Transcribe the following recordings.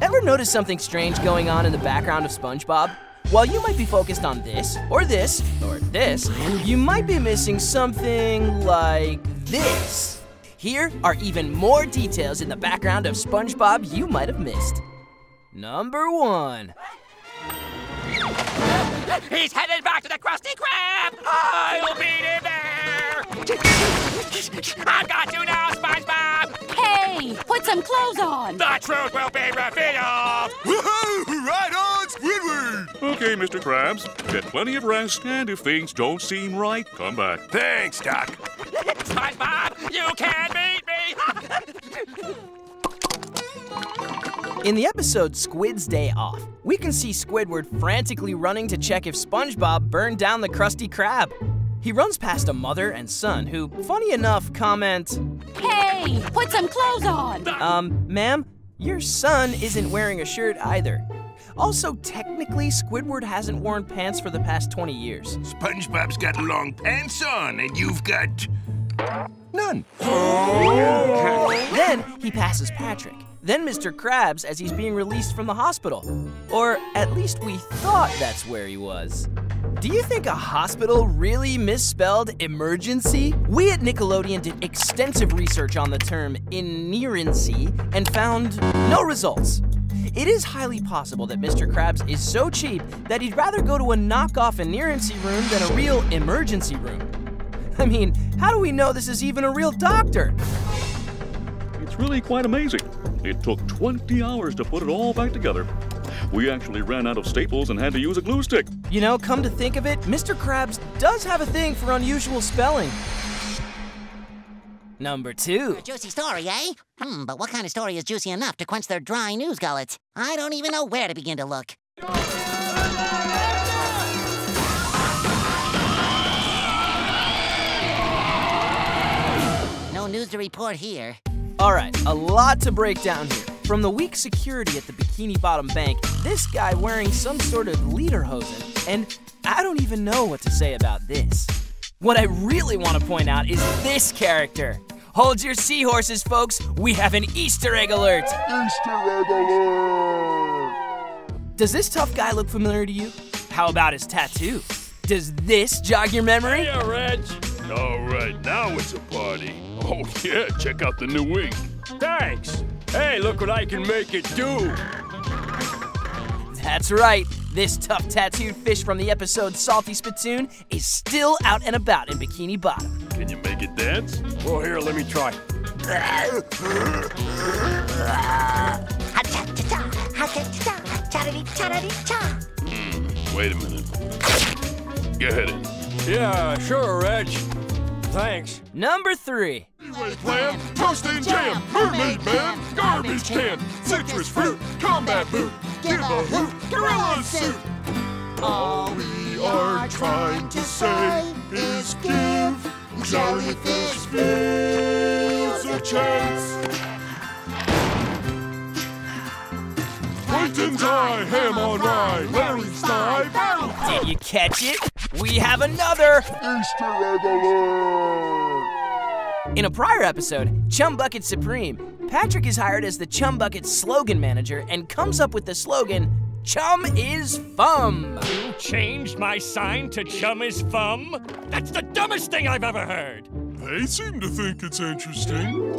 Ever notice something strange going on in the background of SpongeBob? While you might be focused on this, or this, or this, you might be missing something like this. Here are even more details in the background of SpongeBob you might have missed. Number 1. He's headed back to the Krusty Krab! I'll beat him there! I've got you now, SpongeBob! Hey, put some clothes on! The truth will be revealed! Woohoo! Right on, Squidward! Okay, Mr. Krabs, get plenty of rest, and if things don't seem right, come back. Thanks, Doc. SpongeBob, you can't beat me! In the episode Squid's Day Off, we can see Squidward frantically running to check if SpongeBob burned down the Krusty Krab. He runs past a mother and son who, funny enough, comment, Hey, put some clothes on! Ma'am, your son isn't wearing a shirt either. Also, technically, Squidward hasn't worn pants for the past 20 years. SpongeBob's got long pants on, and you've got none. Then he passes Patrick, then Mr. Krabs as he's being released from the hospital. Or at least we thought that's where he was. Do you think a hospital really misspelled emergency? We at Nickelodeon did extensive research on the term inerrancy and found no results. It is highly possible that Mr. Krabs is so cheap that he'd rather go to a knockoff inerrancy room than a real emergency room. I mean, how do we know this is even a real doctor? It's really quite amazing. It took 20 hours to put it all back together. We actually ran out of staples and had to use a glue stick. You know, come to think of it, Mr. Krabs does have a thing for unusual spelling. Number 2. A juicy story, eh? But what kind of story is juicy enough to quench their dry news gullets? I don't even know where to begin to look. No news to report here. All right, a lot to break down here. From the weak security at the Bikini Bottom Bank, this guy wearing some sort of lederhosen, and I don't even know what to say about this. What I really want to point out is this character. Hold your seahorses, folks. We have an Easter egg alert. Easter egg alert! Does this tough guy look familiar to you? How about his tattoo? Does this jog your memory? Hey, Reg! All right, now it's a party. Oh yeah, check out the new ink. Thanks! Hey, look what I can make it do! That's right. This tough tattooed fish from the episode Salty Spittoon is still out and about in Bikini Bottom. Can you make it dance? Well, here, let me try. Wait a minute. Get in. Yeah, sure, Reg. Thanks. Number 3. Plan, toast and jam, mermaid man, garbage can, citrus fruit, combat boot, give a hoot, gorilla suit. All we are trying to say is give jellyfish fields a chance. Plankton tie, ham on rye, Larry's thigh, battle. Did you catch it? We have another! Easter egg alert! In a prior episode, Chum Bucket Supreme, Patrick is hired as the Chum Bucket slogan manager and comes up with the slogan, Chum is Fum. You changed my sign to Chum is Fum? That's the dumbest thing I've ever heard. They seem to think it's interesting.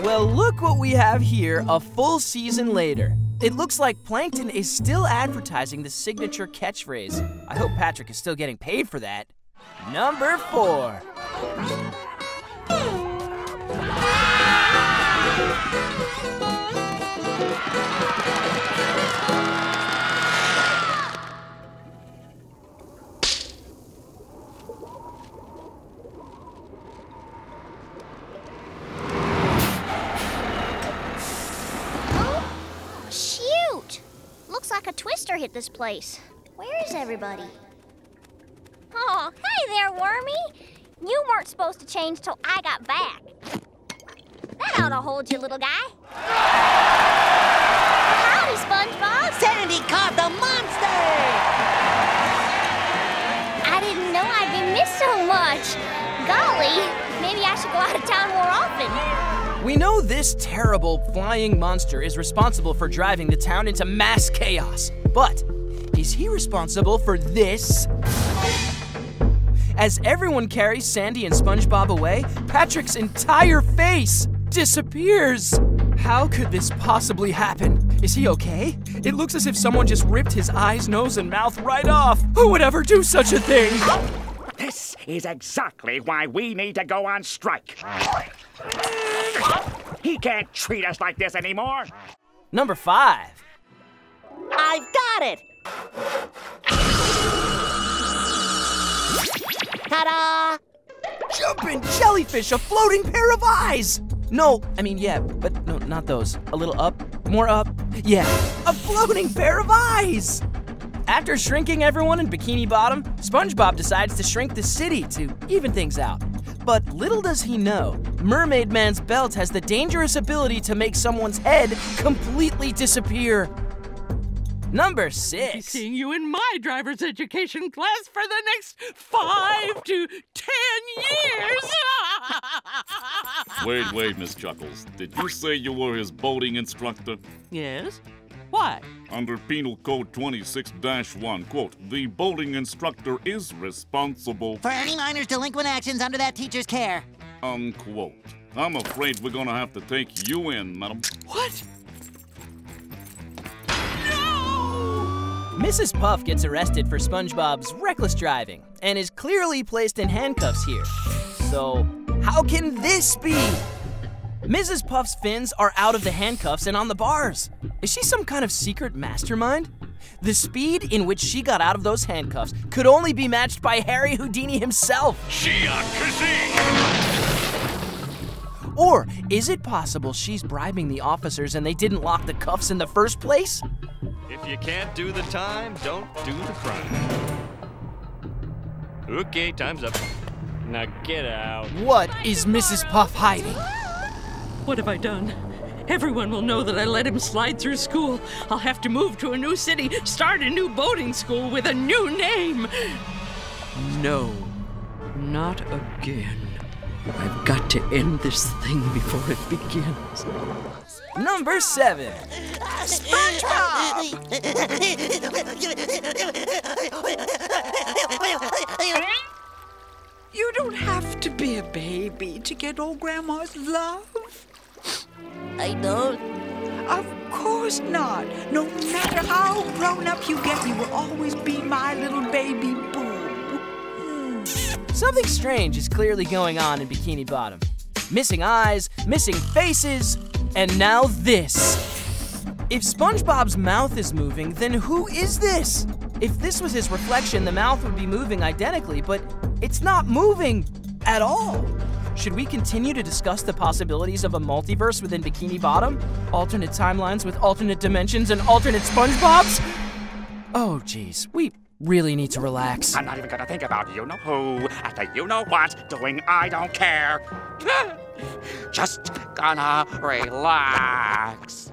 Well, look what we have here a full season later. It looks like Plankton is still advertising the signature catchphrase. I hope Patrick is still getting paid for that. Number 4. Looks like a twister hit this place. Where is everybody? Oh, hey there, Wormy. You weren't supposed to change till I got back. That ought to hold you, little guy. Howdy, SpongeBob. Sandy caught the monster! I didn't know I'd be missed so much. Golly, maybe I should go out of town more often. We know this terrible flying monster is responsible for driving the town into mass chaos, but is he responsible for this? As everyone carries Sandy and SpongeBob away, Patrick's entire face disappears. How could this possibly happen? Is he okay? It looks as if someone just ripped his eyes, nose, and mouth right off. Who would ever do such a thing? This is exactly why we need to go on strike. He can't treat us like this anymore. Number 5. I've got it! Ta-da! Jumping jellyfish, a floating pair of eyes! No, I mean, yeah, but no, not those. A little up, more up. Yeah, a floating pair of eyes! After shrinking everyone in Bikini Bottom, SpongeBob decides to shrink the city to even things out. But little does he know, Mermaid Man's belt has the dangerous ability to make someone's head completely disappear. Number 6. Seeing you in my driver's education class for the next 5 to 10 years. Wait, Miss Chuckles. Did you say you were his boating instructor? Yes? Why? Under Penal Code 26-1, quote, the boating instructor is responsible For any minor's delinquent actions under that teacher's care. unquote. I'm afraid we're gonna have to take you in, madam. What? Mrs. Puff gets arrested for SpongeBob's reckless driving and is clearly placed in handcuffs here. So, how can this be? Mrs. Puff's fins are out of the handcuffs and on the bars. Is she some kind of secret mastermind? The speed in which she got out of those handcuffs could only be matched by Harry Houdini himself. Or is it possible she's bribing the officers and they didn't lock the cuffs in the first place? If you can't do the time, don't do the crime. Okay, time's up. Now get out. What is Mrs. Puff hiding? What have I done? Everyone will know that I let him slide through school. I'll have to move to a new city, start a new boating school with a new name. No, not again. I've got to end this thing before it begins. Number 7. You don't have to be a baby to get old Grandma's love. I don't. Of course not. No matter how grown up you get, you will always be my little baby boo. Something strange is clearly going on in Bikini Bottom. Missing eyes, missing faces, and now this. If SpongeBob's mouth is moving, then who is this? If this was his reflection, the mouth would be moving identically, but it's not moving at all. Should we continue to discuss the possibilities of a multiverse within Bikini Bottom? Alternate timelines with alternate dimensions and alternate SpongeBobs? Oh, geez, we really need to relax. I'm not even gonna think about you-know-who and the you-know-what doing I don't care. Just gonna relax.